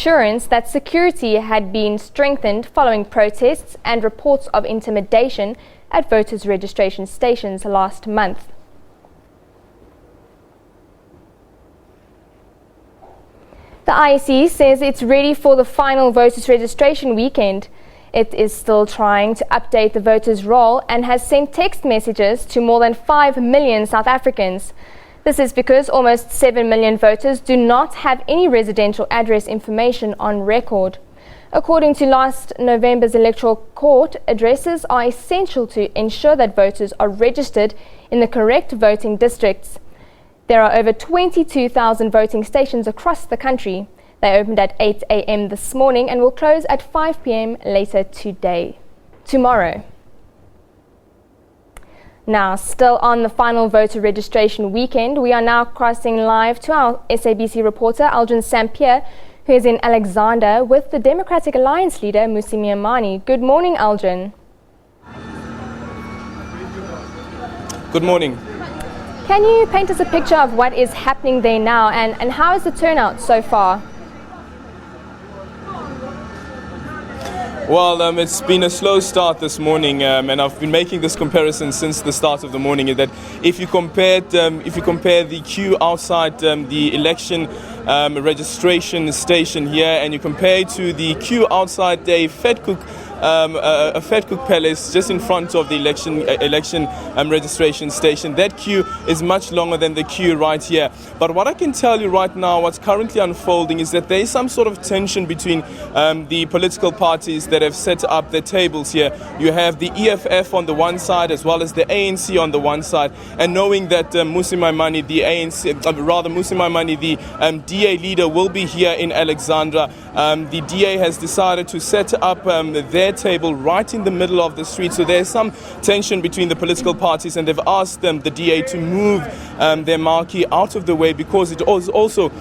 assurance that security had been strengthened following protests and reports of intimidation at voters' registration stations last month. The IEC says it's ready for the final voters' registration weekend. It is still trying to update the voters' roll and has sent text messages to more than 5 million South Africans. This is because almost 7 million voters do not have any residential address information on record. According to last November's electoral court, addresses are essential to ensure that voters are registered in the correct voting districts. There are over 22,000 voting stations across the country. They opened at 8 a.m. this morning and will close at 5 p.m. later tomorrow. Now, still on the final voter registration weekend, we are now crossing live to our SABC reporter, Aldrin Sampier, who is in Alexander with the Democratic Alliance leader, Mmusi Maimane. Good morning, Aldrin. Good morning. Can you paint us a picture of what is happening there now and how is the turnout so far? Well, it's been a slow start this morning, and I've been making this comparison since the start of the morning. That if you compare the queue outside the election registration station here, and you compare it to the queue outside a Fedcook Palace just in front of the election registration station, that queue is much longer than the queue right here. But what I can tell you right now, what's currently unfolding, is that there is some sort of tension between the political parties that have set up their tables here. You have the EFF on the one side as well as the ANC on the one side, and knowing that Mmusi Maimane, the Mmusi Maimane, the DA leader, will be here in Alexandra, the DA has decided to set up their table right in the middle of the street. So there's some tension between the political parties, and they've asked the DA to move their marquee out of the way because it is also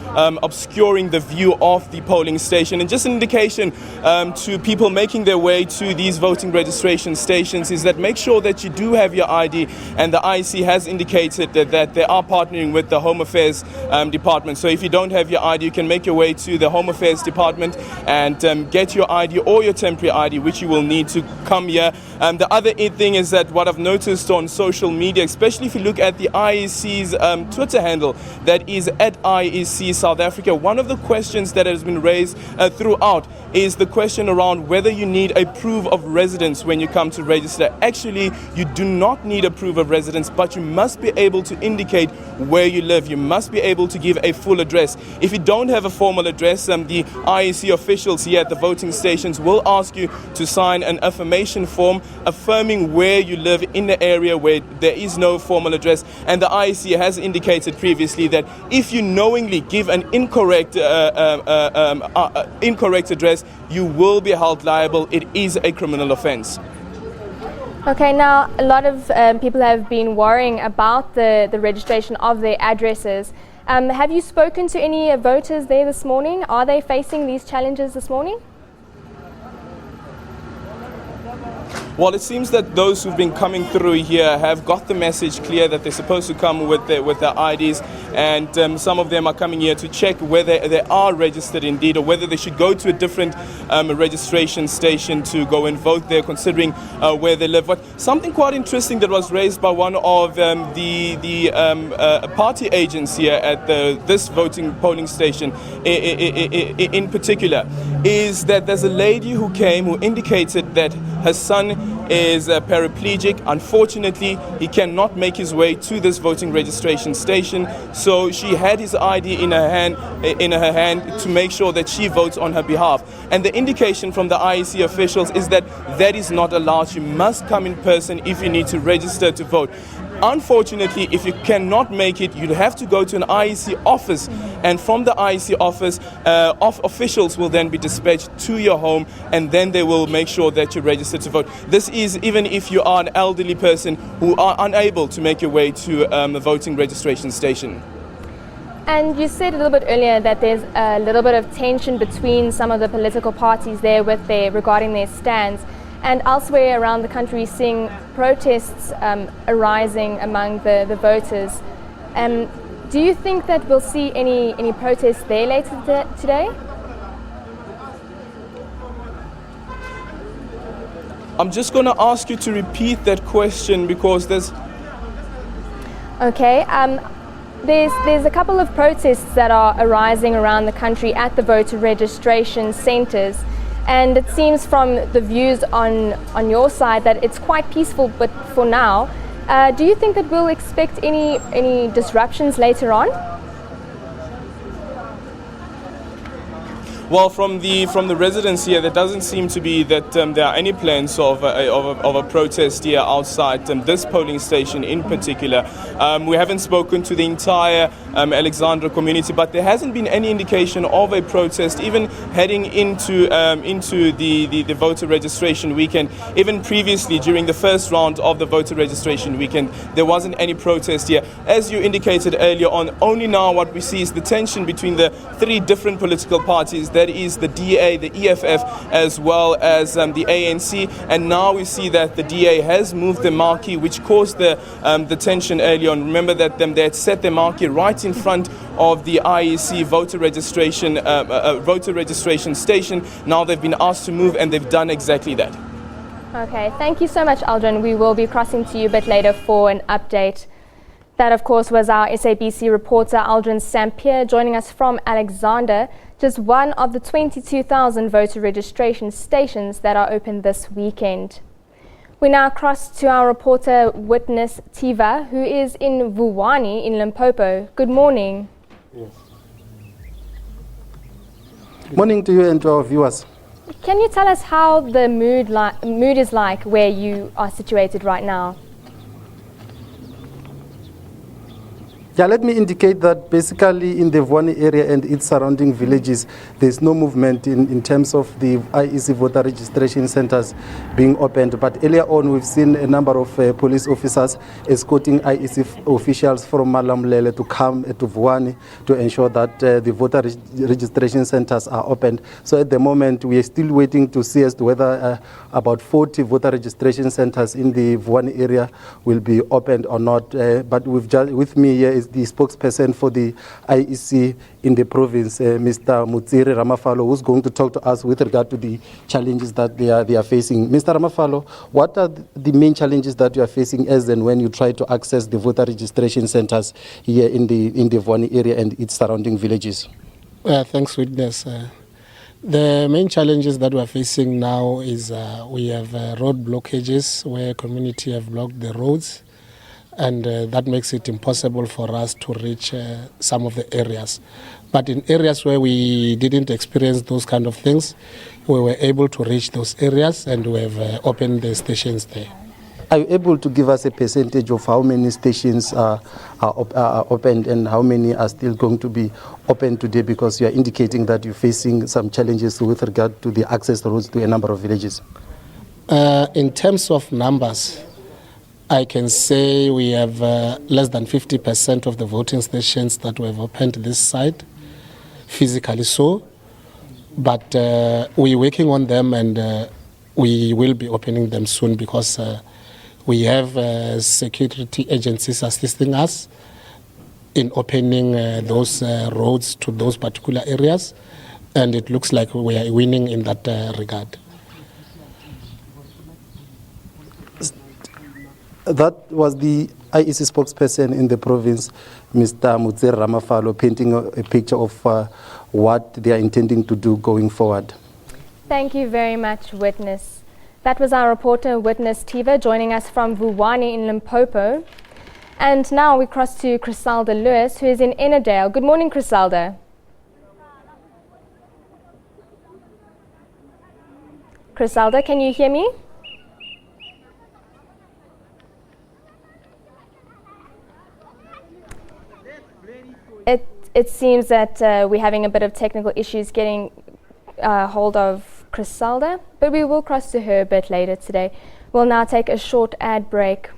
obscuring the view of the polling station. And just an indication to people making their way to these voting registration stations is that make sure that you do have your ID, and the IEC has indicated that they are partnering with the Home Affairs Department. So if you don't have your ID, you can make your way to the Home Affairs Department and get your ID or your temporary ID, which you will need to come here. The other thing is that what I've noticed on social media, especially if you look at the IEC's Twitter handle, that is at IEC South Africa, one of the questions that has been raised throughout is the question around whether you need a proof of residence when you come to register. Actually, you do not need a proof of residence, but you must be able to indicate where you live. You must be able to give a full address. If you don't have a formal address, the IEC officials here at the voting stations will ask you to sign an affirmation form affirming where you live in the area where there is no formal address. And the IEC has indicated previously that if you knowingly give an incorrect address, you will be held liable. It is a criminal offence. Okay, now a lot of people have been worrying about the registration of their addresses. Have you spoken to any voters there this morning? Are they facing these challenges this morning? Well, it seems that those who've been coming through here have got the message clear that they're supposed to come with their IDs, and some of them are coming here to check whether they are registered indeed, or whether they should go to a different registration station to go and vote there, considering where they live. But something quite interesting that was raised by one of the party agents here at this voting polling station in particular is that there's a lady who came who indicated that her son is paraplegic. Unfortunately, he cannot make his way to this voting registration station, so she had his ID in her hand to make sure that she votes on her behalf. And the indication from the IEC officials is that that is not allowed. You must come in person if you need to register to vote. Unfortunately, if you cannot make it, you have to go to an IEC office, and from the IEC office, officials will then be dispatched to your home, and then they will make sure that you're registered to vote. This is even if you are an elderly person who are unable to make your way to the voting registration station. And you said a little bit earlier that there's a little bit of tension between some of the political parties there regarding their stands. And elsewhere around the country, seeing protests arising among the voters. Do you think that we'll see any protests there later today? I'm just going to ask you to repeat that question because there's... Okay. There's a couple of protests that are arising around the country at the voter registration centres, and it seems from the views on your side that it's quite peaceful, but for now. Do you think that we'll expect any disruptions later on? Well, from the residents here, there doesn't seem to be that there are any plans of a protest here outside this polling station in particular. We haven't spoken to the entire Alexandra community, but there hasn't been any indication of a protest, even heading into the voter registration weekend. Even previously, during the first round of the voter registration weekend, there wasn't any protest here. As you indicated earlier on, only now what we see is the tension between the three different political parties. That is the DA, the EFF, as well as the ANC. And now we see that the DA has moved the marquee, which caused the tension early on. Remember that they had set the marquee right in front of the IEC voter registration station. Now they've been asked to move, and they've done exactly that. Okay, thank you so much, Aldrin. We will be crossing to you a bit later for an update. That, of course, was our SABC reporter, Aldrin Sampier, joining us from Alexander, just one of the 22,000 voter registration stations that are open this weekend. We now cross to our reporter, Witness Tiva, who is in Vuwani in Limpopo. Good morning. Yes. Morning to you and to our viewers. Can you tell us how the mood is like where you are situated right now? Yeah, let me indicate that basically in the Vuwani area and its surrounding villages, there's no movement in terms of the IEC voter registration centers being opened. But earlier on, we've seen a number of police officers escorting IEC officials from Malamulele to come to Vuwani to ensure that the voter registration centers are opened. So at the moment, we are still waiting to see as to whether about 40 voter registration centers in the Vuwani area will be opened or not. But with me here is the spokesperson for the IEC in the province, Mr. Mutsiri Ramafalo, who's going to talk to us with regard to the challenges that they are facing. Mr. Ramafalo, what are the main challenges that you are facing as and when you try to access the voter registration centers here in the Vuwani area and its surrounding villages? Thanks, Witness. The main challenges that we are facing now is we have road blockages where community have blocked the roads, and that makes it impossible for us to reach some of the areas. But in areas where we didn't experience those kind of things, we were able to reach those areas, and we have opened the stations there. Are you able to give us a percentage of how many stations are opened and how many are still going to be open today, because you are indicating that you're facing some challenges with regard to the access roads to a number of villages? In terms of numbers, I can say we have less than 50% of the voting stations that we have opened this side, physically so. But we're working on them, and we will be opening them soon, because we have security agencies assisting us in opening those roads to those particular areas, and it looks like we are winning in that regard. That was the IEC spokesperson in the province, Mr. Mutsiri Ramafalo, painting a picture of what they are intending to do going forward. Thank you very much, Witness. That was our reporter, Witness Tiva, joining us from Vuwani in Limpopo. And now we cross to Crisalda Lewis, who is in Ennerdale. Good morning, Crisalda. Crisalda, can you hear me? It seems that we're having a bit of technical issues getting hold of Crisalda, but we will cross to her a bit later today. We'll now take a short ad break.